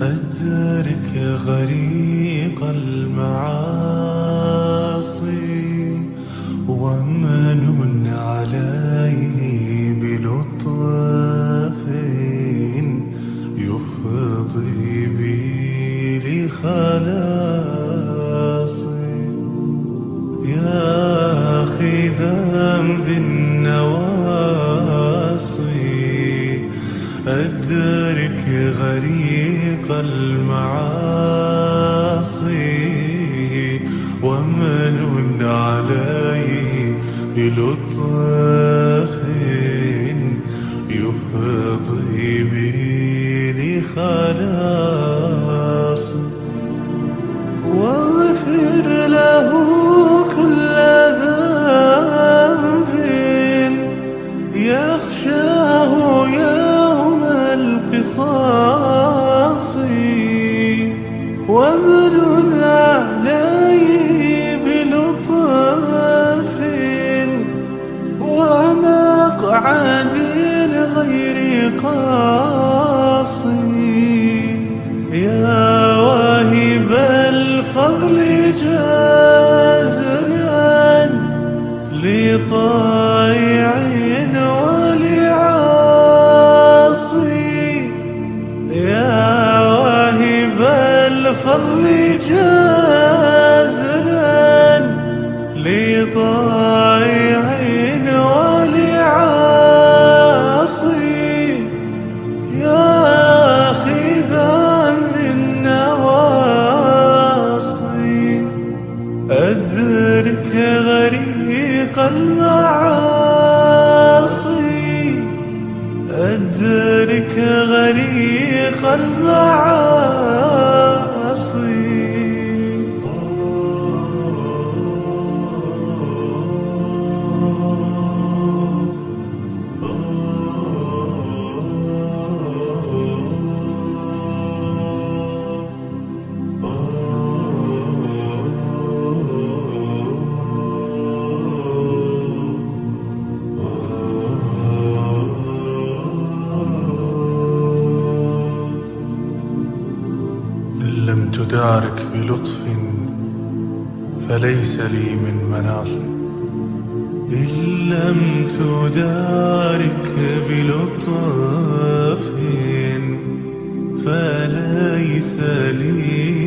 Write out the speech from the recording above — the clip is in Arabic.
أدرك غريق المعاصي ومن عليه بلطف يفضي بي لخلاصي. يا أخي ذنب النواصي أدرك غريق المعاصي ومن عليه بلطف يفضي بي لخلاص. واغفر له كل ذنب يخشاه يوم القصاص ومن عليه بلطف ومقعد غير قاصي. يا واهب الفضل جازلا لطائع ولعاصي. يا واهب الفضل جازلا لطائع ولعاصي. يا أخي ذنب النواصي أدرك غريق المعاصي أدرك غريق المعاصي. لم تدارك بلطف فليس لي من مناص. إن لم تدارك بلطف فليس لي